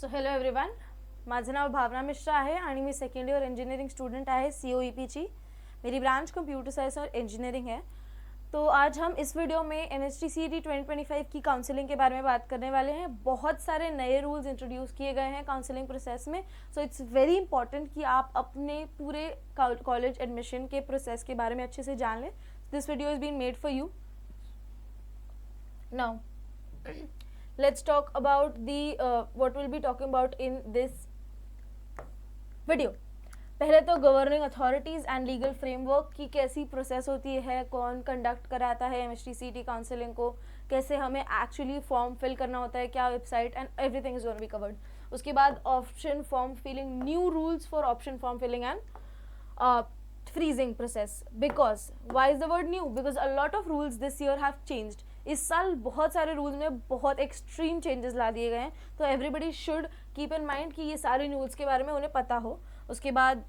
So hello everyone, माझं नाव भावना मिश्रा आहे आणि मी सेकंड ईयर इंजीनियरिंग स्टूडेंट आहे COEP। मेरी ब्रांच कंप्यूटर साइंस और इंजीनियरिंग है। तो आज हम इस वीडियो में MSTCET 2025 की काउंसलिंग के बारे में बात करने वाले हैं। बहुत सारे नए रूल्स इंट्रोड्यूस किए गए हैं काउंसलिंग प्रोसेस में, सो इट्स वेरी इंपॉर्टेंट कि आप अपने पूरे कॉलेज एडमिशन के प्रोसेस के बारे में अच्छे से जान लें। This video is been made for you. Now let's talk about the what we'll be talking about in this video। पहले तो governing authorities and legal framework की कैसी प्रोसेस होती है, कौन कंडक्ट कराता है MSTCET काउंसलिंग को, कैसे हमें एक्चुअली फॉर्म फिल करना होता है, क्या website, and everything is gonna be covered. उसके बाद option form filling, new rules for option form filling and freezing process। because why is the word new? because a lot of rules this year have changed। इस साल बहुत सारे rules में बहुत extreme changes ला दिए गए हैं, तो everybody should keep in mind कि ये सारे रूल्स के बारे में उन्हें पता हो। उसके बाद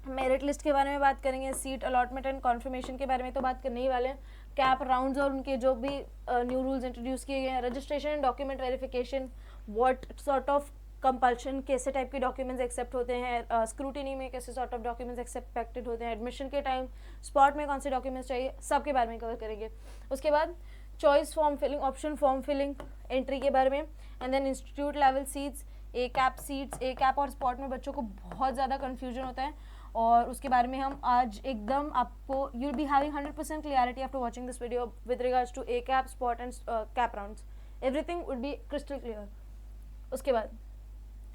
मेरिट लिस्ट के बारे में बात करेंगे, सीट अलॉटमेंट एंड कॉन्फर्मेशन के बारे में तो बात करने ही वाले हैं, कैप राउंड्स और उनके जो भी न्यू रूल्स इंट्रोड्यूस किए गए हैं, registration and document verification, what sort of compulsion, कैसे टाइप के डॉक्यूमेंट्स एक्सेप्ट होते हैं, स्क्रूटिनी में कैसे सॉर्ट ऑफ डॉक्यूमेंट्स एक्सेप्टेड होते हैं, एडमिशन के टाइम स्पॉट में कौन से डॉक्यूमेंट्स चाहिए, सब के बारे में कवर करेंगे। उसके बाद choice form filling, option form filling, entry के बारे में, and then institute level seats, ACAP seats. ACAP और स्पॉट में बच्चों को बहुत ज़्यादा कन्फ्यूजन होता है और उसके बारे में हम आज एकदम आपको you will be having 100% clarity after watching this video with regards to ACAP, spot and CAP rounds. Everything would be crystal clear. उसके बाद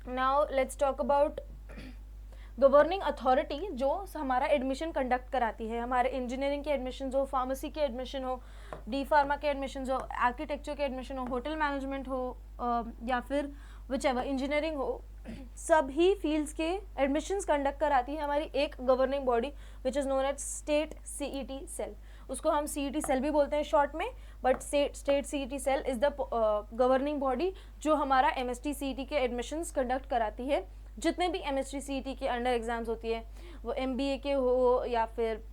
now let's talk about governing authority जो हमारा एडमिशन कंडक्ट कराती है। हमारे engineering के admission हो, pharmacy के एडमिशन हो, डी फार्मा के एडमिशन हो, आर्किटेक्चर के एडमिशन हो, होटल मैनेजमेंट हो या फिर विच एवर इंजीनियरिंग हो, सभी फील्ड्स के एडमिशन्स कंडक्ट कराती है हमारी एक governing body which is known as state CET cell. उसको हम CET सेल भी बोलते हैं शॉर्ट में, but state CET cell is the governing body जो हमारा MSTCET के एडमिशन्स कंडक्ट कराती है। जितने भी MSTCET के अंडर एग्जाम्स होती है, वो MBA के हो या फिर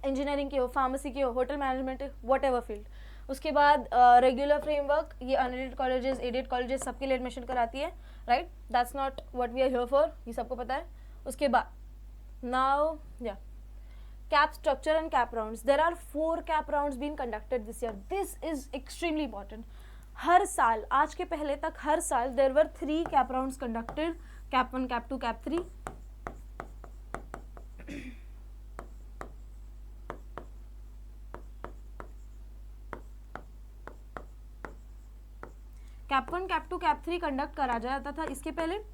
इंजीनियरिंग के हो, फार्मेसी के हो, hotel management, whatever field. उसके बाद रेगुलर फ्रेमवर्क, ये अनएडेड कॉलेजेस, एडेड कॉलेजेस सबके लिए एडमिशन कराती है, right. That's not what we are here for, ये सबको पता है। उसके बाद नाउ या cap structure and cap rounds। there are 4 cap rounds being conducted this year। this is extremely important। हर साल, आज के पहले तक हर साल there were 3 cap rounds conducted, cap 1, cap 2, cap 3। cap 1, cap 2, cap 3 conduct करा जाता था इसके पहले।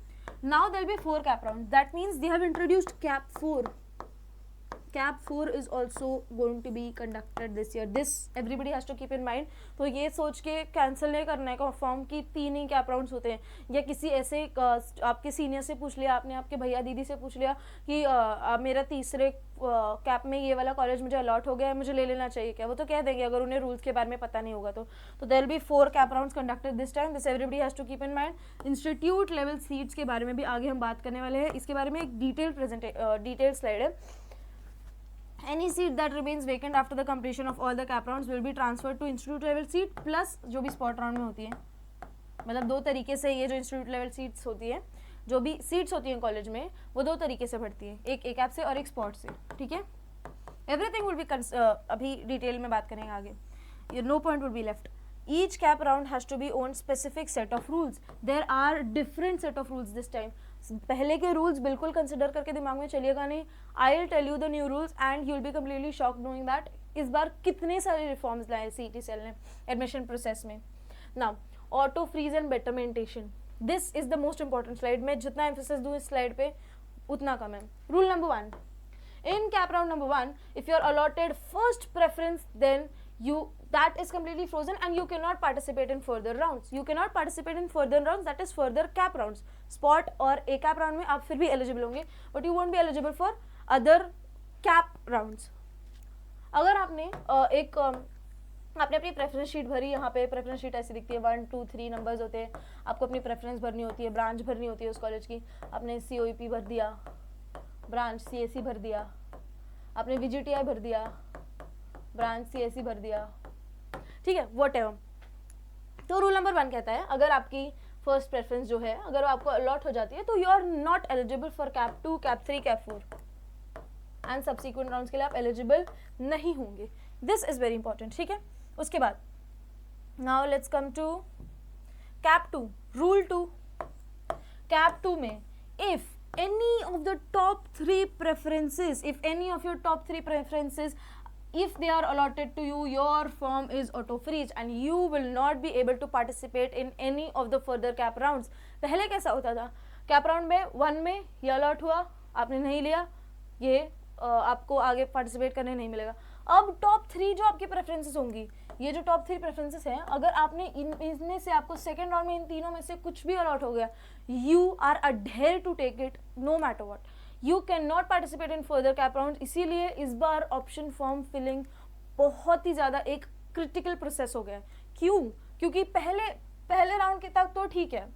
now there will be 4 cap rounds। that means they have introduced cap 4। cap 4 is also going to be conducted this year। this everybody has to keep in mind। तो ये सोच के cancel नहीं करना है फॉर्म की 3 ही कैप राउंड्स होते हैं, या किसी ऐसे आपके सीनियर से पूछ लिया आपने, आपके भैया दीदी से पूछ लिया कि मेरा तीसरे कैप में ये वाला कॉलेज मुझे अलॉट हो गया है, मुझे ले लेना चाहिए क्या, वो तो कह देंगे अगर उन्हें रूल्स के बारे में पता नहीं होगा तो there will be 4 CAP rounds conducted this time. This everybody has to keep in mind. Institute level seats के बारे में भी आगे हम बात करने वाले हैं, इसके बारे में एक डिटेल स्लाइड है। Any seat that remains vacant after the completion of all the cap rounds will be transferred to institute level seat plus जो भी spot round में होती है। मतलब 2 तरीके से ये जो institute level seats होती है, जो भी seats होती हैं कॉलेज में, वो 2 तरीके से भरती है, एक ए कैप से और एक spot से, ठीक है। Everything will be अभी डिटेल में बात करेंगे आगे। No point will be left। Each cap round has to be on specific set of rules। There are different set of rules this time। पहले के रूल्स बिल्कुल कंसिडर करके दिमाग में चलिएगा नहीं। I will tell you the new rules and you will be completely shocked knowing that इस बार कितने सारे रिफॉर्म्स लाए CET सेल ने एडमिशन प्रोसेस में। Now auto freeze and betterment, this is the most important slide. मैं जितना emphasis दूँ इस स्लाइड पे उतना कम है। Rule number 1, in cap round number 1 if you are allotted first preference then that is completely frozen and you cannot participate in further rounds। you cannot participate in further rounds, that is further cap rounds। spot और a cap round में आप फिर भी eligible होंगे, but you won't be eligible for other cap rounds। अगर आपने आपने अपनी प्रेफरेंस शीट भरी, यहाँ पे प्रेफरेंस शीट ऐसी दिखती है, 1 2 3 नंबर्स होते हैं, आपको अपनी प्रेफरेंस भरनी होती है, ब्रांच भरनी होती है उस कॉलेज की। आपने COEP भर दिया, ब्रांच CSE भर दिया, आपने VGTI भर दिया, ब्रांच CSE भर दिया, ठीक है, वॉट एवर। तो रूल नंबर 1 कहता है अगर आपकी फर्स्ट प्रेफरेंस जो है अगर आपको अलॉट हो जाती है तो you are not eligible for CAP 2, CAP 3, CAP 4 and subsequent rounds के लिए आप एलिजिबल नहीं होंगे. This is very important. ठीक है, उसके बाद now let's come to CAP 2. Rule 2, CAP 2 में if any of the top 3 preferences, if any of your top 3 preferences, if they are allotted to you, your form is auto freeze and you will not be able to participate in any of the further cap rounds. पहले कैसा होता था, cap round में 1 में ये allot हुआ, आपने नहीं लिया, ये आपको आगे पार्टिसिपेट करने नहीं मिलेगा. अब टॉप 3 जो आपकी प्रेफरेंसेस होंगी, ये जो टॉप 3 प्रेफरेंसेस हैं, अगर आपने इनमें से आपको सेकंड राउंड में इन तीनों में से कुछ भी अलॉट हो गया, you are adhere to take it no matter what. You can not participate in further CAP round. इसीलिए इस बार ऑप्शन फॉर्म फिलिंग बहुत ही ज़्यादा एक क्रिटिकल प्रोसेस हो गया है. क्यों? क्योंकि पहले राउंड के तक तो ठीक है,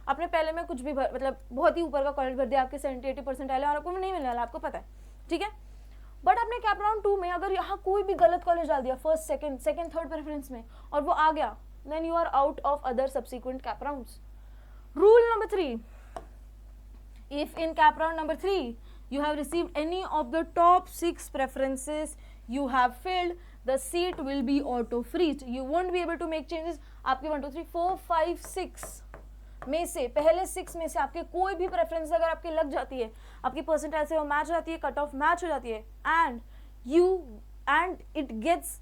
आपने पहले में कुछ भी मतलब बहुत ही ऊपर का कॉलेज भर दिया, आपके 70-80% आए और आपको नहीं मिलने वाला, आपको पता है. ठीक है, बट आपने कैप राउंड 2 में अगर यहाँ कोई भी गलत कॉलेज डाल दिया फर्स्ट, सेकंड, थर्ड प्रेफरेंस में और वो आ गया, then you are out of other subsequent CAP rounds. Rule number 3, if in cap round number 3 you have received any of the top 6 preferences you have filled, the seat will be auto freezed. You won't be able to make changes. आपके 1 2 3 4 5 6 में से पहले 6 में से आपके कोई भी preference अगर आपके लग जाती है, आपकी परसेंटाइल से वो मैच हो जाती है, कट ऑफ मैच हो जाती है, and it gets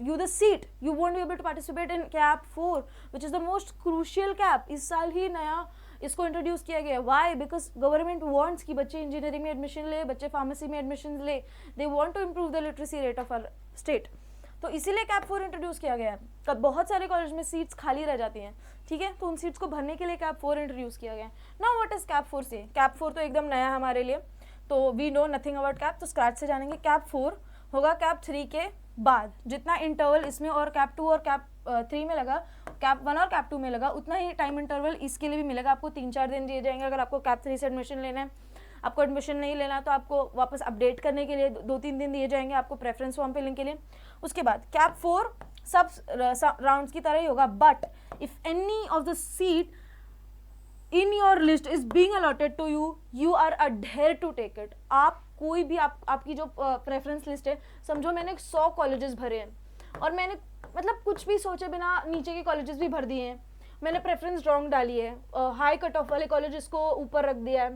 you the seat, you won't be able to participate in cap 4 which is the most crucial cap. इस साल ही नया इसको इंट्रोड्यूस किया गया है. वाई? बिकॉज गवर्नमेंट वांट्स कि बच्चे इंजीनियरिंग में एडमिशन ले, बच्चे फार्मेसी में एडमिशन ले, they want to improve the literacy rate of our state. तो इसीलिए कैप 4 इंट्रोड्यूस किया गया है. कब बहुत सारे कॉलेज में सीट्स खाली रह जाती हैं, ठीक है, तो उन सीट्स को भरने के लिए कैप 4 इंट्रोड्यूस किया गया है. नाउ व्हाट इज कैप 4 से? कैप 4 तो एकदम नया है हमारे लिए, तो we know nothing about CAP, तो स्क्रैच से जानेंगे. कैप 4 होगा कैप 3 के बाद. जितना इंटरवल इसमें और कैप 2 और कैप 3 में लगा, कैप 1 और कैप 2 में लगा, उतना ही टाइम इंटरवल इसके लिए भी मिलेगा. आपको 3-4 दिन दिए जाएंगे अगर आपको कैप 3 से एडमिशन लेना है. आपको एडमिशन नहीं लेना है तो आपको वापस अपडेट करने के लिए 2-3 दिन दिए जाएंगे आपको प्रेफरेंस फॉर्म फिलिंग के लिए. उसके बाद कैप 4 सब राउंड्स की तरह ही होगा, but if any of the seat in your list is being allotted to you, you are adhere to take it. आप कोई भी आपकी जो प्रेफरेंस लिस्ट है, समझो मैंने 100 कॉलेजेस भरे हैं और मैंने मतलब कुछ भी सोचे बिना नीचे के कॉलेजेस भी भर दिए हैं, मैंने प्रेफरेंस रॉन्ग डाली है, हाई कट ऑफ वाले कॉलेजेस को ऊपर रख दिया है,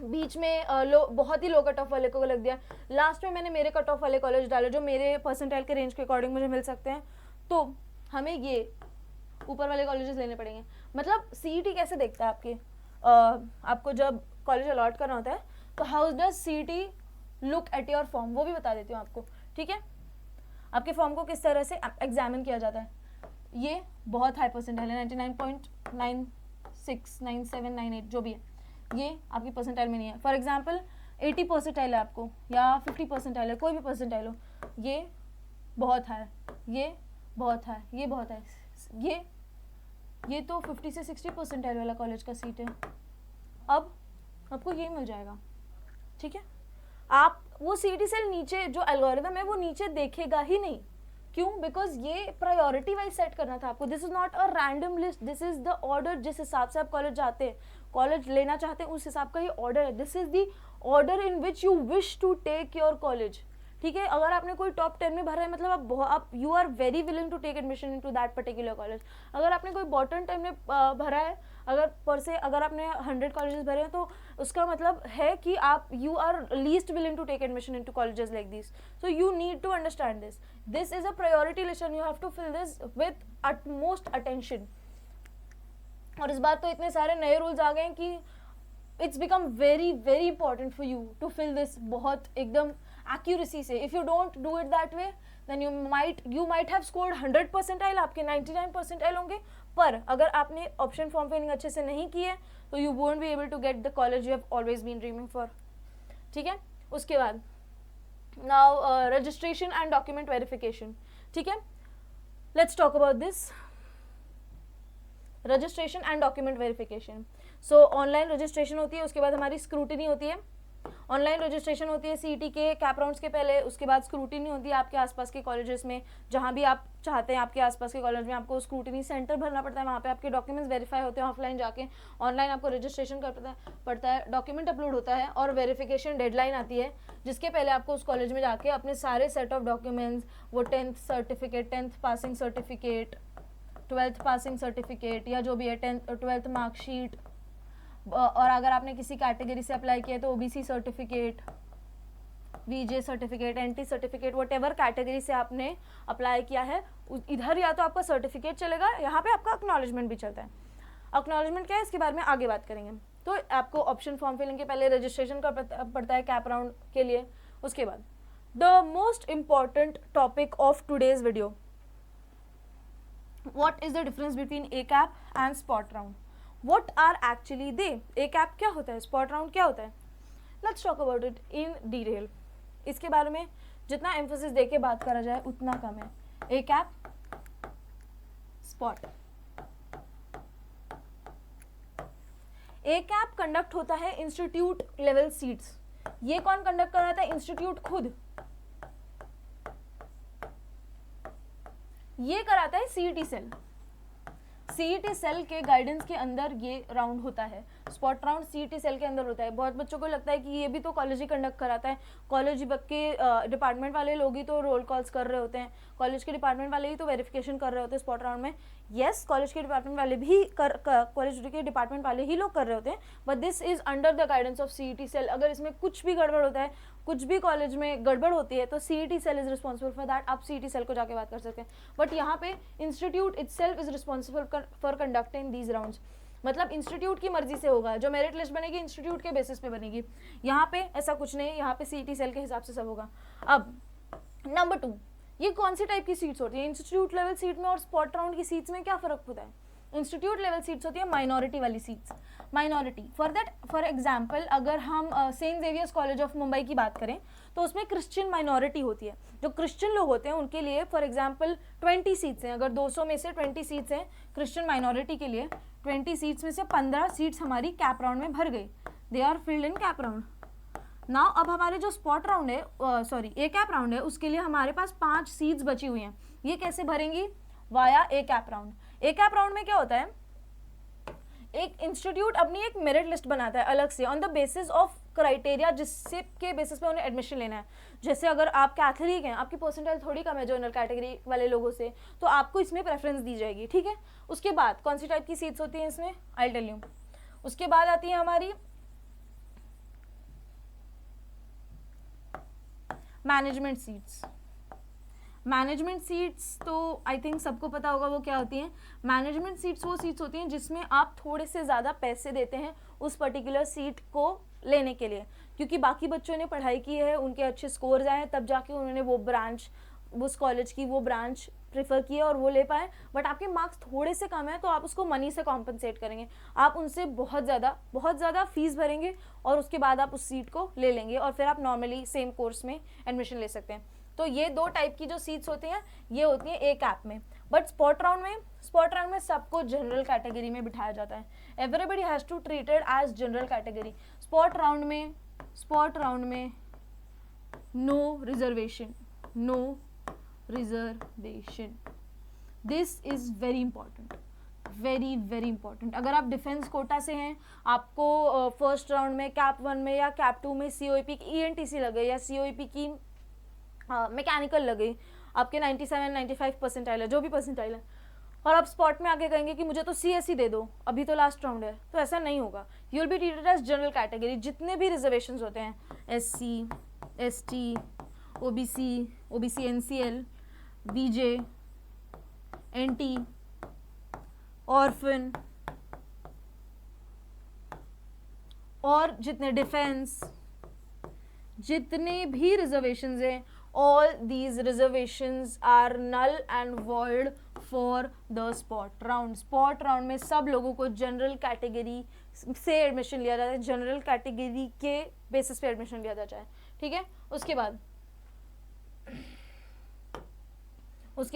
बीच में बहुत ही लो कट ऑफ वाले को लग दिया, लास्ट में मैंने मेरे कट ऑफ वाले कॉलेज डाले जो मेरे परसेंटाइल के रेंज के अकॉर्डिंग मुझे मिल सकते हैं, तो हमें ये ऊपर वाले कॉलेजेस लेने पड़ेंगे. मतलब सीईटी कैसे देखता है आपके आपको जब कॉलेज अलॉट करना होता है, तो how does CET look at your form, वो भी बता देती हूँ आपको. ठीक है, आपके फॉर्म को किस तरह से एग्जामिन किया जाता है. ये बहुत हाई परसेंटाइल है, 99.96, 97, 98 जो भी है, ये आपकी परसेंटाइल में नहीं है. फॉर एग्जाम्पल 80 परसेंटाइल है आपको या 50 परसेंटाइल है, कोई भी परसेंटाइल हो, ये बहुत है, ये बहुत है, ये बहुत है, ये तो 50 से 60 परसेंटाइल वाला कॉलेज का सीट है. अब आपको ये मिल जाएगा. ठीक है, आप वो सीईटी से नीचे जो एल्गोरिथम है वो नीचे देखेगा ही नहीं. क्यों? बिकॉज ये प्रायोरिटी वाइज सेट करना था आपको. This is not a random list, this is the order. जिस हिसाब से आप कॉलेज जाते हैं, कॉलेज लेना चाहते हैं, उस हिसाब का ये ऑर्डर है. This is the order in which you wish to take your college. ठीक है, अगर आपने कोई टॉप 10 में भरा है, मतलब आप you are very willing to take admission in to that particular college. अगर आपने कोई बॉटम 10 में भरा है, अगर आपने 100 कॉलेजेस भरे हैं, तो उसका मतलब है कि आप you are least willing to take admission in to colleges like this. So you need to understand this. This is a priority list and you have to fill this with utmost attention. और इस बार तो इतने सारे नए rules आ गए हैं कि it's become very very important for you to fill this बहुत एकदम एक्यूरेसी से. If you don't do it that way, then you might have scored 100 percentile, आपके 99 परसेंटाइल होंगे, पर अगर आपने ऑप्शन फॉर्म फिलिंग अच्छे से नहीं की है तो you won't be able to get the college you have always been dreaming for. ठीक है, उसके बाद now registration and document verification. ठीक है, let's talk about this. Registration and document verification. So online registration होती है, उसके बाद हमारी स्क्रूटिनी होती है. ऑनलाइन रजिस्ट्रेशन होती है सीईटी के कैप राउंड्स के पहले, उसके बाद स्क्रूटिनी होती है आपके आसपास के कॉलेजेस में, जहाँ भी आप चाहते हैं आपके आसपास के कॉलेज में आपको स्क्रूटिनी सेंटर भरना पड़ता है, वहाँ पे आपके डॉक्यूमेंट्स वेरीफाई होते हैं ऑफलाइन जाके, ऑनलाइन आपको रजिस्ट्रेशन करना पड़ता है, डॉक्यूमेंट अपलोड होता है और वेरिफिकेशन डेडलाइन आती है जिसके पहले आपको उस कॉलेज में जाके अपने सारे सेट ऑफ डॉक्यूमेंट्स, वो 10th certificate, 10th passing certificate, 12th passing certificate या जो भी है 12th मार्कशीट, और अगर आपने किसी कैटेगरी से अप्लाई किया है तो OBC certificate, VJ certificate, NT certificate, what category से आपने अप्लाई किया है, इधर या तो आपका सर्टिफिकेट चलेगा, यहाँ पे आपका एक्नॉलेजमेंट भी चलता है। एक्नॉलेजमेंट क्या है इसके बारे में आगे बात करेंगे। तो आपको ऑप्शन फॉर्म फिलिंग के पहले रजिस्ट्रेशन का पड़ता है कैप राउंड के लिए। उसके बाद the most important topic of today's video, what is the difference between ACAP and spot round? What are actually they? ACAP क्या होता है, spot round क्या होता है? Let's talk about it in detail. इसके बारे में जितना emphasis दे के बात करा जाए उतना कम है। ACAP, spot. ACAP कंडक्ट होता है इंस्टीट्यूट लेवल सीट्स। ये कौन कंडक्ट कराता है? इंस्टीट्यूट खुद। ये कराता है सीईटी सेल। सीईटी सेल के गाइडेंस के अंदर ये राउंड होता है। स्पॉट राउंड सीईटी सेल के अंदर होता है। बहुत बच्चों को लगता है कि ये भी तो कॉलेज ही कंडक्ट कराता है, कॉलेज के डिपार्टमेंट वाले लोग ही तो रोल कॉल्स कर रहे होते हैं, कॉलेज के डिपार्टमेंट वाले ही तो वेरिफिकेशन कर रहे होते हैं स्पॉट राउंड में। येस, कॉलेज के डिपार्टमेंट वाले भी कॉलेज के डिपार्टमेंट वाले ही लोग कर रहे होते हैं, but this is under the guidance of CET cell. अगर इसमें कुछ भी गड़बड़ होता है, कुछ भी कॉलेज में गड़बड़ होती है तो CET cell is responsible for that. आप सीईटी सेल को जाके बात कर सकते हैं, बट यहाँ पे institute itself is responsible for conducting these rounds. मतलब इंस्टीट्यूट की मर्जी से होगा, जो मेरिट लिस्ट बनेगी इंस्टीट्यूट के बेसिस पे बनेगी। यहाँ पे ऐसा कुछ नहीं, यहाँ पे सीईटी सेल के हिसाब से सब होगा। अब नंबर 2, ये कौन सी टाइप की सीट्स होती है? इंस्टीट्यूट लेवल सीट में और स्पॉट राउंड की सीट्स में क्या फर्क होता है? इंस्टीट्यूट लेवल सीट्स होती है माइनॉरिटी वाली सीट्स। माइनॉरिटी फॉर एग्जाम्पल अगर हम Saint Xavier's college of Mumbai की बात करें तो उसमें क्रिश्चियन माइनॉरिटी होती है। जो क्रिश्चियन लोग होते हैं उनके लिए फॉर एग्जाम्पल 20 सीट्स हैं, अगर 200 में से 20 सीट्स हैं क्रिश्चियन माइनॉरिटी के लिए, 20 सीट्स में से 15 सीट्स हमारी कैप राउंड में भर गई, they are filled in CAP round. Now अब हमारे जो स्पॉट राउंड है, ए कैप राउंड है, उसके लिए हमारे पास 5 सीट्स बची हुई हैं। ये कैसे भरेंगी? वाया ए कैप राउंड। ए कैप राउंड में क्या होता है, एक इंस्टीट्यूट अपनी एक मेरिट लिस्ट बनाता है अलग से on the basis of criteria, जिससे के बेसिस पे उन्हें एडमिशन लेना है। जैसे अगर आप कैथलिक हैं, आपकी परसेंटाइल थोड़ी कम है जनरल कैटेगरी वाले लोगों से, तो आपको इसमें प्रेफरेंस दी जाएगी, ठीक है। उसके बाद कौन सी टाइप की सीट्स होती हैं इसमें, आई टेल यू। उसके बाद आती है हमारी मैनेजमेंट सीट्स। मैनेजमेंट सीट्स तो आई थिंक सबको पता होगा वो क्या होती हैं। मैनेजमेंट सीट्स वो सीट्स होती हैं जिसमें आप थोड़े से ज़्यादा पैसे देते हैं उस पर्टिकुलर सीट को लेने के लिए, क्योंकि बाकी बच्चों ने पढ़ाई की है, उनके अच्छे स्कोर्स आए हैं, तब जाके उन्होंने वो ब्रांच, उस कॉलेज की वो ब्रांच प्रेफर किए और वो ले पाए। बट आपके मार्क्स थोड़े से कम है तो आप उसको मनी से कॉम्पनसेट करेंगे, आप उनसे बहुत ज़्यादा फीस भरेंगे और उसके बाद आप उस सीट को ले लेंगे और फिर आप नॉर्मली सेम कोर्स में एडमिशन ले सकते हैं। तो ये 2 टाइप की जो सीट्स होती हैं ये होती हैं ए कैप में। बट स्पॉट राउंड में सबको जनरल कैटेगरी में बिठाया जाता है। Everybody has to treated as general category. Spot round में no reservation. This is very important, very important. अगर आप डिफेंस कोटा से हैं, आपको फर्स्ट राउंड में कैप 1 में या कैप 2 में COEP की ENTC लगे या COEP की मैकेनिकल लगे, आपके 97-95 परसेंटाइल है, जो भी परसेंटाइल है, और आप स्पॉट में आके कहेंगे कि मुझे तो CSE दे दो, अभी तो लास्ट राउंड है, तो ऐसा नहीं होगा। You will be treated as general category. जितने भी रिजर्वेशंस होते हैं, SC, ST, OBC NCL, BJ, NT, orphan और जितने डिफेंस, जितने भी रिजर्वेशंस हैं, all these reservations are null and void for the spot round. Spot round में सब लोगों को जनरल कैटेगरी से एडमिशन लिया जाता है, जनरल कैटेगरी के बेसिस पे एडमिशन लिया जाता है, ठीक है। उसके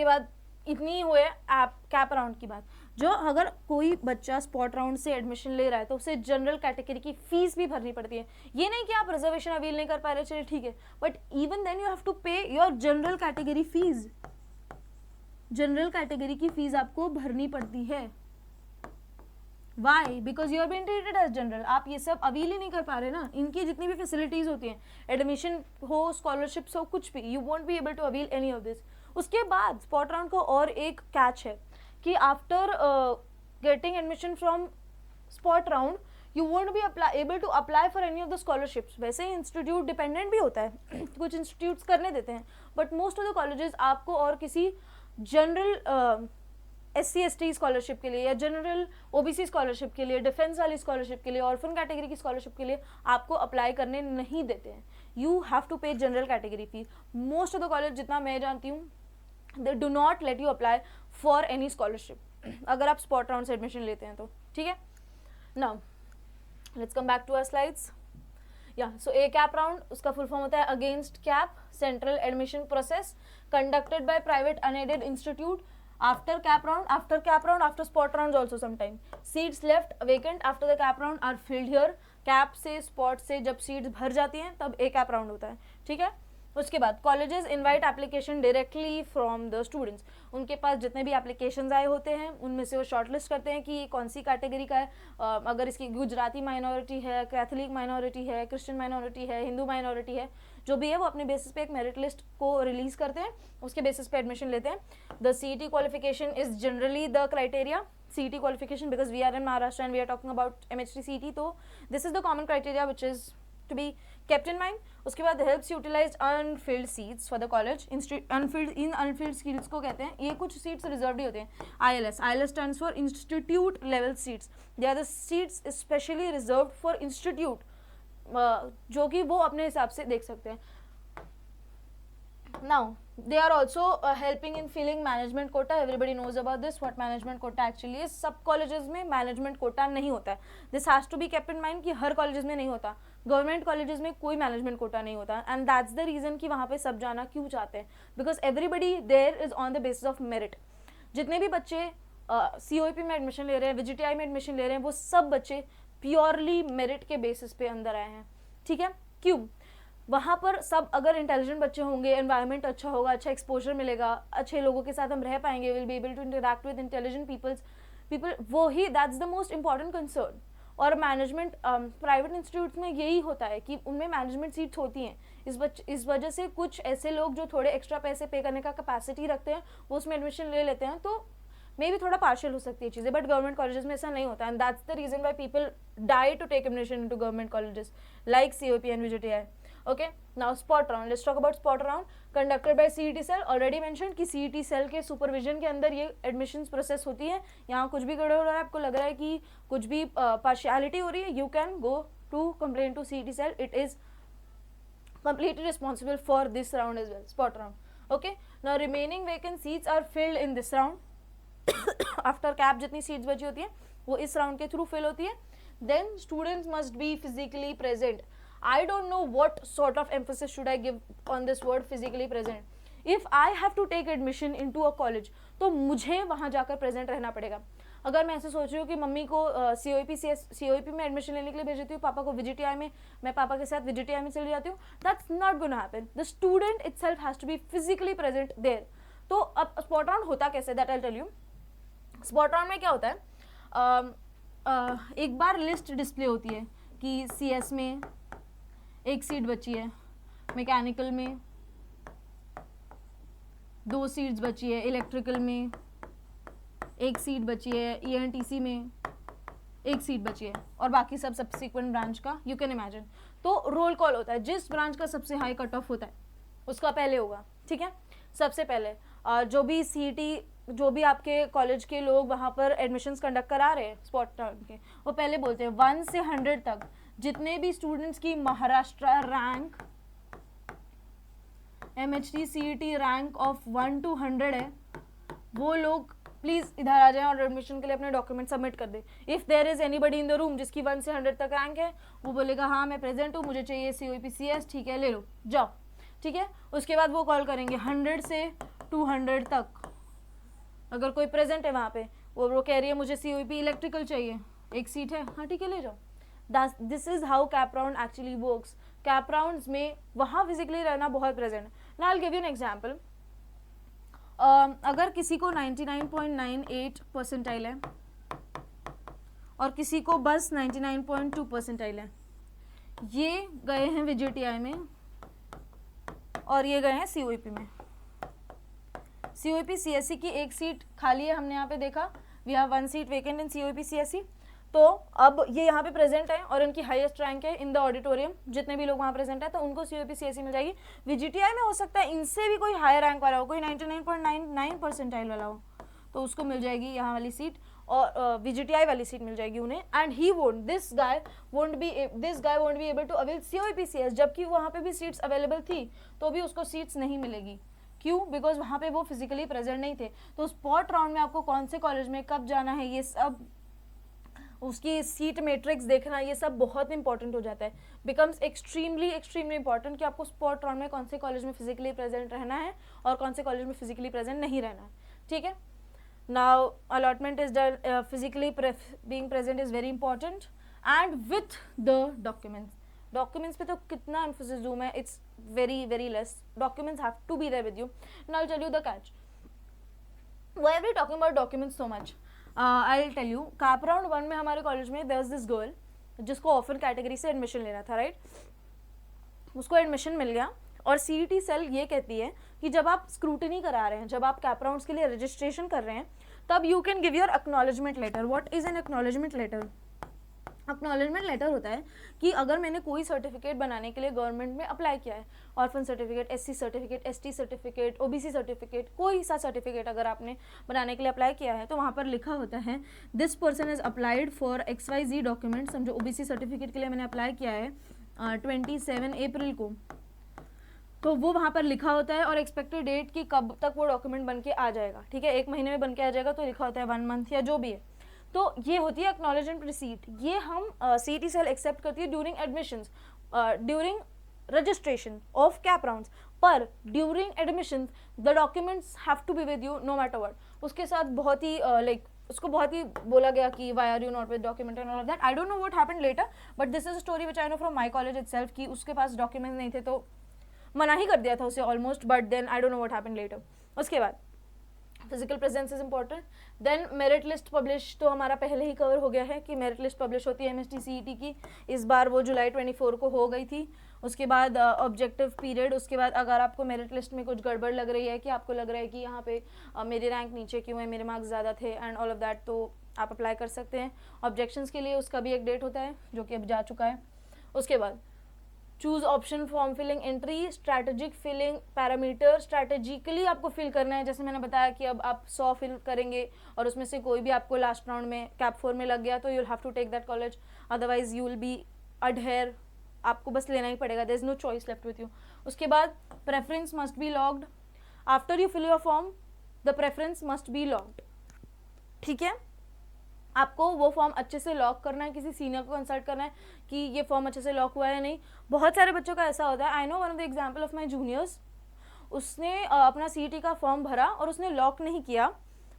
बाद इतनी हुए कैप राउंड की बात। जो अगर कोई बच्चा स्पॉट राउंड से एडमिशन ले रहा है तो उसे जनरल कैटेगरी की फीस भी भरनी पड़ती है. ये नहीं कि आप रिजर्वेशन अवेल नहीं कर पा रहे, चलिए ठीक है, but even then you have to pay your general category fees. General category की फीस आपको भरनी पड़ती है. Why? Because you are being treated as general. आप ये सब अवेल ही नहीं कर पा रहे ना. इनकी जितनी भी फैसिलिटीज होती हैं, एडमिशन हो, स्कॉलरशिप्स हो, कुछ भी, you won't be able to avail any of this. उसके बाद स्पॉट राउंड का और एक कैच है कि after getting admission from spot round you won't be able to apply for any of the scholarships. वैसे ही इंस्टीट्यूट डिपेंडेंट भी होता है कुछ इंस्टीट्यूट्स करने देते हैं, but most of the colleges आपको और किसी जनरल SC/ST स्कॉलरशिप के लिए या जनरल OBC स्कॉलरशिप के लिए, डिफेंस वाली स्कॉलरशिप के लिए, ऑर्फन कैटेगरी की स्कॉलरशिप के लिए आपको अप्लाई करने नहीं देते हैं. यू हैव टू पे general category fee. Most of the college जितना मैं जानती हूँ, they do not let you apply for any scholarship अगर आप स्पॉट राउंड से एडमिशन लेते हैं तो. ठीक है, now let's come back to our slides. या सो ए कैप राउंड, उसका फुल फॉर्म होता है against CAP central admission process conducted by private unaided institute. After cap round, after spot rounds also sometime. Seats left vacant after the cap round are filled here. Cap से spot से जब seats भर जाती हैं तब A cap round होता है. ठीक है, उसके बाद colleges invite application directly from the students. उनके पास जितने भी एप्लीकेशंस आए होते हैं उनमें से वो शॉर्टलिस्ट करते हैं कि ये कौन सी कैटेगरी का है. अगर इसकी गुजराती माइनॉरिटी है, कैथलिक माइनॉरिटी है, क्रिश्चियन माइनॉरिटी है, हिंदू माइनॉरिटी है, जो भी है वो अपने बेसिस पे एक मेरिट लिस्ट को रिलीज करते हैं, उसके बेसिस पे एडमिशन लेते हैं. The CET qualification is generally the criteria. CET qualification, because we are in Maharashtra and we are talking about MHT CET, तो this is the common criteria which is to be kept in mind. उसके बाद helps utilize unfilled seats for the college. unfilled seats को कहते हैं, ये कुछ seats reserved ही होते हैं. ILS stands for institute level seats. They are the seats specially reserved for institute, जो कि वो अपने हिसाब से देख सकते हैं. Now they are also helping in filling management quota. Everybody knows about this, what management quota actually is. सब colleges में management quota नहीं होता है. This has to be kept in mind कि हर colleges में नहीं होता. गवर्नमेंट कॉलेजेस में कोई मैनेजमेंट कोटा नहीं होता. एंड दैट्स द रीज़न कि वहाँ पे सब जाना क्यों चाहते हैं, because everybody there is on the basis of merit. जितने भी बच्चे COEP में एडमिशन ले रहे हैं, VGTI में एडमिशन ले रहे हैं, वो सब बच्चे प्योरली मेरिट के बेसिस पे अंदर आए हैं. ठीक है, क्यों? वहाँ पर सब अगर इंटेलिजेंट बच्चे होंगे, एनवायरनमेंट अच्छा होगा, अच्छा एक्सपोजर मिलेगा, अच्छे लोगों के साथ हम रह पाएंगे, will be able to interact with intelligent people, वो ही that's the most important concern. और मैनेजमेंट प्राइवेट इंस्टीट्यूट्स में यही होता है कि उनमें मैनेजमेंट सीट्स होती हैं. इस वजह से कुछ ऐसे लोग जो थोड़े एक्स्ट्रा पैसे पे करने का कैपेसिटी रखते हैं वो उसमें एडमिशन ले लेते हैं. तो मे भी थोड़ा पार्शियल हो सकती है चीज़ें, बट गवर्नमेंट कॉलेजेस में ऐसा नहीं होता. And that's the reason why people die to take admission into government colleges like COEP and VGTI. Okay, now spot round. Let's talk about spot round conducted by CET cell. Already mentioned कि CET cell के supervision के अंदर ये admissions process होती है. यहाँ कुछ भी गड़बड़ हो रहा है, आपको लग रहा है कि कुछ भी पार्शियलिटी हो रही है, you can go to complain to CET cell. It is completely responsible for this round as well, spot round. Okay, now remaining vacant seats are filled in this round. After cap जितनी seats बची होती है वो इस round के through fill होती है. Then students must be physically present. I don't know what sort of emphasis should I give on this word physically present. If I have to take admission into a college, तो मुझे वहाँ जाकर present रहना पड़ेगा. अगर मैं ऐसे सोच रही हूँ कि मम्मी को COEP में एडमिशन लेने के लिए भेज देती हूँ, पापा को VGTI में, मैं पापा के साथ VGTI में चली जाती हूँ, that's not gonna happen. The student itself has to be physically present there. तो अब स्पॉट राउंड होता कैसे, that I'll tell you. Spot round में क्या होता है, एक बार लिस्ट डिस्प्ले होती है कि CS में एक सीट बची है, मैकेनिकल में 2 सीट्स बची है, इलेक्ट्रिकल में 1 सीट बची है, ENTC में 1 सीट बची है, और बाकी सब सब्सिक्वेंट ब्रांच का यू कैन इमेजिन. तो रोल कॉल होता है, जिस ब्रांच का सबसे हाई कट ऑफ होता है उसका पहले होगा. ठीक है, सबसे पहले जो भी CET, जो भी आपके कॉलेज के लोग वहाँ पर एडमिशन्स कंडक्ट करा रहे हैं स्पॉट राउंड के, वो पहले बोलते हैं 1 से 100 तक जितने भी स्टूडेंट्स की Maharashtra rank, MHT CET rank of 1 to 100 है, वो लोग प्लीज़ इधर आ जाएं और एडमिशन के लिए अपने डॉक्यूमेंट सबमिट कर दें. If there is anybody in the room जिसकी 1 से 100 तक रैंक है, वो बोलेगा हाँ मैं प्रेजेंट हूँ, मुझे चाहिए COEP CS, ठीक है ले लो जाओ. ठीक है, उसके बाद वो कॉल करेंगे 100 से 200 तक. अगर कोई प्रेजेंट है वहाँ पे, वो कह रही है मुझे COEP इलेक्ट्रिकल चाहिए, एक सीट है, हाँ ठीक है ले जाओ। This is how cap round actually works. Cap rounds में वहाँ फिजिकली रहना बहुत प्रेजेंट है। Now I will give you an example. अगर किसी को 99.98 परसेंटाइल है और किसी को बस 99.2 परसेंटाइल है, ये गए हैं VGTI में और ये गए हैं COEP में। COEP CSE की एक सीट खाली है, हमने यहाँ पे देखा, we have 1 seat vacant in COEP CSE। तो अब ये यहाँ पे प्रेजेंट है और इनकी हाईएस्ट रैंक है इन द ऑडिटोरियम, जितने भी लोग वहाँ प्रेजेंट है, तो उनको COEP CSE मिल जाएगी। VGTI में हो सकता है इनसे भी कोई हायर रैंक वाला हो, कोई 99.99 परसेंटाइल वाला हो, तो उसको मिल जाएगी यहाँ वाली सीट, और VGTI वाली सीट मिल जाएगी उन्हें। And he won't, this guy won't be able to avail COEP CS, जबकि वहाँ पे भी सीट्स अवेलेबल थी तो भी उसको सीट्स नहीं मिलेगी। क्यों? बिकॉज वहाँ पे वो फिजिकली प्रेजेंट नहीं थे। तो स्पॉट राउंड में आपको कौन से कॉलेज में कब जाना है, ये सब, उसकी सीट मैट्रिक्स देखना, ये सब बहुत इंपॉर्टेंट हो जाता है, बिकम्स एक्सट्रीमली इंपॉर्टेंट कि आपको स्पॉट राउंड में कौन से कॉलेज में फिजिकली प्रेजेंट रहना है और कौन से कॉलेज में फिजिकली प्रेजेंट नहीं रहना है। ठीक है, now allotment is done, physically being present is very important, and with the documents पे तो कितना एम्फोसिस दूं मैं, it's very less, documents have to be there with you. Now I will tell you the catch, why are we talking about documents so much. I will tell you, CAP round 1 में हमारे college में there is this girl जिसको offer category से admission लेना था, right? उसको admission मिल गया और CET सेल ये कहती है कि जब आप स्क्रूटनी करा रहे हैं, जब आप कैप राउंड्स के लिए रजिस्ट्रेशन कर रहे हैं, तब you can give your acknowledgement letter. What is an acknowledgement letter? Acknowledgement letter होता है कि अगर मैंने कोई सर्टिफिकेट बनाने के लिए गवर्नमेंट में अप्लाई किया है, orphan certificate, SC certificate, ST certificate, OBC certificate, कोई सा सर्टिफिकेट अगर आपने बनाने के लिए अप्लाई किया है, तो वहाँ पर लिखा होता है this person is applied for XYZ document. समझो OBC सर्टिफिकेट के लिए मैंने अप्लाई किया है 27 अप्रैल को, तो वो वहाँ पर लिखा होता है और एक्सपेक्टेड डेट कि कब तक वो डॉक्यूमेंट बन के आ जाएगा। ठीक है, 1 महीने में बन के आ जाएगा, तो लिखा होता है 1 मंथ या जो भी है। तो ये होती है एक्नॉलेजमेंट रिसीट। ये हम CET सेल एक्सेप्ट करती है during admissions, during registration of CAP rounds, पर during admissions the documents have to be with you no matter what. उसके साथ बहुत ही उसको बहुत ही बोला गया कि why are you not with document and all of that. I don't know what happened later, but this is a story which I know from my college itself कि उसके पास डॉक्यूमेंट नहीं थे तो मना ही कर दिया था उसे almost, but then I don't know what happened later. उसके बाद physical presence is important. Then merit list publish, तो हमारा पहले ही कवर हो गया है कि मेरिट लिस्ट पब्लिश होती है MST CET की, इस बार वो जुलाई 24 को हो गई थी। उसके बाद ऑब्जेक्टिव पीरियड, उसके बाद अगर आपको मेरिट लिस्ट में कुछ गड़बड़ लग रही है कि आपको लग रहा है कि यहाँ पे मेरी रैंक नीचे क्यों है, मेरे मार्क्स ज़्यादा थे एंड ऑल ऑफ दैट, तो आप अप्लाई कर सकते हैं। ऑब्जेक्शंस के लिए उसका भी एक डेट होता है जो कि अब जा चुका है। उसके बाद choose option form filling entry, strategic filling parameter, strategically आपको फिल करना है। जैसे मैंने बताया कि अब आप 100 फिल करेंगे और उसमें से कोई भी आपको लास्ट राउंड में कैप 4 में लग गया तो you will have to take that college, otherwise you will be adhere, आपको बस लेना ही पड़ेगा, there is no choice left with you. उसके बाद preference must be logged, after you fill your form the preference must be logged. ठीक है, आपको वो फॉर्म अच्छे से लॉक करना है, किसी सीनियर को कंसल्ट करना है कि ये फॉर्म अच्छे से लॉक हुआ है या नहीं। बहुत सारे बच्चों का ऐसा होता है, I know one of the example of my juniors, उसने अपना CET का फॉर्म भरा और उसने लॉक नहीं किया,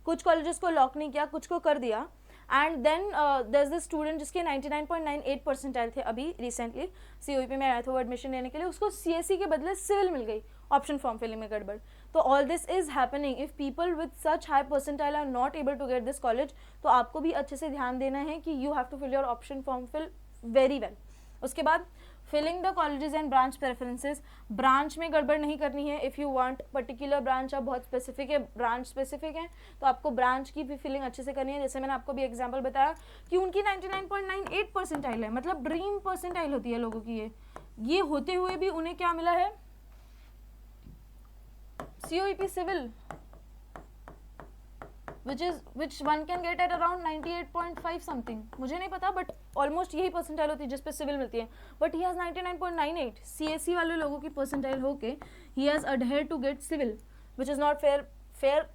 कुछ कॉलेजेस को लॉक नहीं किया, कुछ को कर दिया, and then there is this student जिसके 99.98 परसेंटाइल थे, अभी रिसेंटली COEP में आया था वो एडमिशन लेने के लिए, उसको CSE के बदले सिविल मिल गई ऑप्शन फॉर्म फिलिंग में गड़बड़। तो all this is happening if people with such high percentile are not able to get this college. तो आपको भी अच्छे से ध्यान देना है कि you have to fill your option form fill very well. उसके बाद filling the colleges and branch preferences, branch में गड़बड़ नहीं करनी है। If you want particular branch, आप बहुत स्पेसिफिक है, ब्रांच स्पेसिफिक है, तो आपको ब्रांच की भी फिलिंग अच्छे से करनी है। जैसे मैंने आपको भी एग्जांपल बताया कि उनकी 99.98 परसेंटाइल है, मतलब ड्रीम परसेंटाइल होती है लोगों की, ये होते हुए भी उन्हें क्या मिला है, COEP civil, which one can get at around 98.5 something, मुझे नहीं पता, बट ऑलमोस्ट यही परसेंटाइल होती है जिस पे सिविल मिलती है, बट ही हैज़ 99.98। CSE वाले लोगों की परसेंटाइल होके he has adhered to get civil, which is not fair,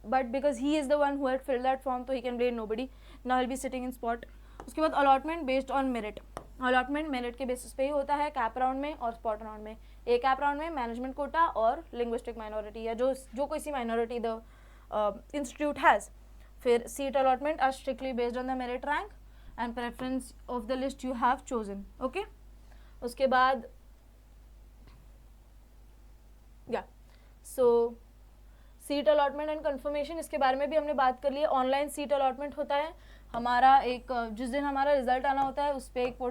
but because he is the one who had filled that form, so he can blame nobody. Now he'll be sitting in spot. उसके बाद allotment based on merit, allotment merit के basis पे ही होता है cap round में और spot round में। एक कैप राउंड में मैनेजमेंट कोटा और लिंग्विस्टिक माइनॉरिटी या जो कोई सी माइनॉरिटी द इंस्टीट्यूट हैज़। फिर seat allotment are strictly based on the merit rank and preference of the list you have chosen. Okay, उसके बाद या so seat allotment and confirmation, इसके बारे में भी हमने बात कर ली है. ऑनलाइन सीट अलॉटमेंट होता है हमारा एक, जिस दिन हमारा रिजल्ट आना होता है उस पर एक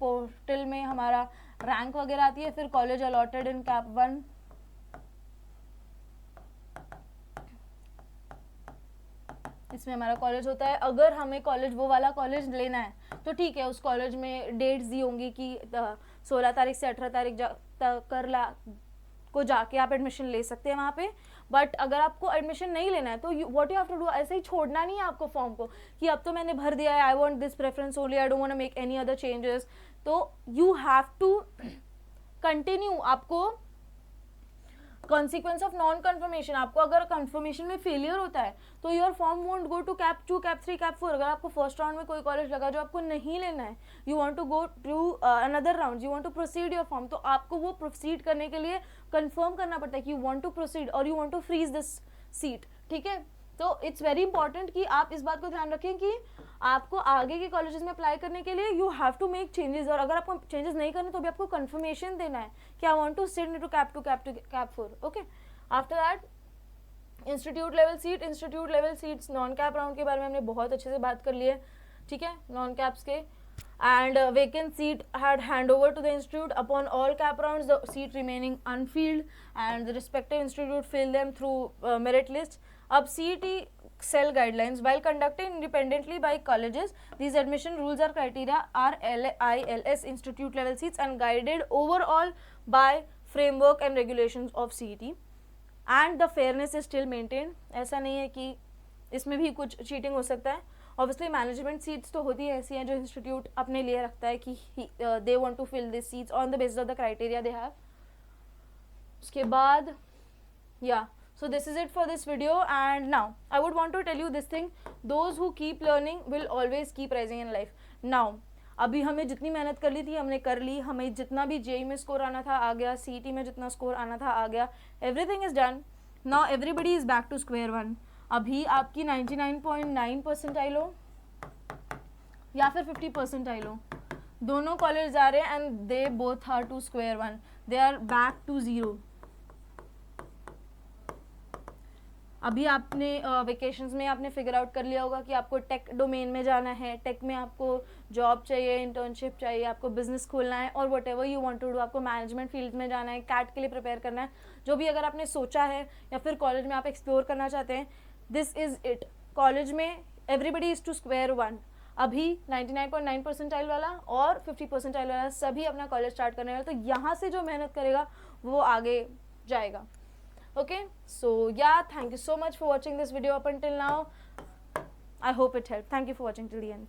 पोर्टल में हमारा रैंक वगैरह आती है. फिर कॉलेज अलॉटेड इन कैप 1, इसमें हमारा कॉलेज होता है. अगर हमें कॉलेज वो वाला कॉलेज लेना है तो ठीक है, उस कॉलेज में डेट्स दी होंगी कि 16 तारीख से 18 तारीख को जाके आप एडमिशन ले सकते हैं वहाँ पे. बट अगर आपको एडमिशन नहीं लेना है तो what you have to do, ऐसे ही छोड़ना नहीं है आपको फॉर्म को कि अब तो मैंने भर दिया है, I want this preference only, I don't want to make any other changes. तो यू हैव टू कंटिन्यू. आपको कॉन्सिक्वेंस ऑफ नॉन कन्फर्मेशन, आपको अगर कन्फर्मेशन में फेलियर होता है तो your form won't go to CAP 2, CAP 3, CAP 4. अगर आपको फर्स्ट राउंड में कोई कॉलेज लगा जो आपको नहीं लेना है, you want to go to another round, you want to proceed your form, तो आपको वो प्रोसीड करने के लिए कंफर्म करना पड़ता है कि यू वांट टू प्रोसीड और you want to freeze this seat. ठीक है, तो इट्स वेरी इंपॉर्टेंट कि आप इस बात को ध्यान रखें कि आपको आगे के कॉलेजेस में अप्लाई करने के लिए you have to make changes. और अगर आपको चेंजेस नहीं करने तो भी आपको कंफर्मेशन देना है कि I want to sit into CAP 2, CAP 4. Okay, after that institute level seat. Institute level seats non CAP round के बारे में हमने बहुत अच्छे से बात कर ली है. ठीक है, नॉन कैप्स के. And vacant seat had hand over to the institute upon all CAP rounds, the seat remaining unfilled and the respective institute fill them through merit list. अब CET cell guidelines while conducted independently by colleges, these admission rules or criteria are ILS institute level seats and guided overall by framework and regulations of CET and the fairness is still maintained. ऐसा नहीं है कि इसमें भी कुछ cheating हो सकता है. ऑब्वियसली मैनेजमेंट सीट्स तो होती है ऐसी हैं जो इंस्टीट्यूट अपने लिए रखता है कि they want to fill this seats on the basis of the criteria they have. उसके बाद या so this is it for this video and now I would want to tell you this thing, those who keep learning will always keep rising in life. now अभी हमें जितनी मेहनत कर ली थी हमने कर ली, हमें जितना भी JEE में स्कोर आना था आ गया, CET में जितना स्कोर आना था आ गया, everything is done. now everybody is back to square one. अभी आपकी 99.9 परसेंटाइल हो या फिर 50 परसेंटाइल हो, दोनों कॉलेज जा रहे हैं and they both are two square one, they are back to zero. अभी आपने वेकेशंस में आपने फिगर आउट कर लिया होगा कि आपको टेक डोमेन में जाना है, टेक में आपको जॉब चाहिए, इंटर्नशिप चाहिए, आपको बिजनेस खोलना है और whatever you want to do, आपको मैनेजमेंट फील्ड में जाना है, कैट के लिए प्रिपेयर करना है, जो भी अगर आपने सोचा है या फिर कॉलेज में आप एक्सप्लोर करना चाहते हैं, दिस इज़ इट. कॉलेज में everybody is two square one. अभी 99.9 परसेंटाइल वाला और 50 परसेंटाइल वाला सभी अपना कॉलेज स्टार्ट करने वाला, तो यहाँ से जो मेहनत करेगा वो आगे जाएगा. Okay, so yeah, thank you so much for watching this video up until now. I hope it helped. Thank you for watching till the end.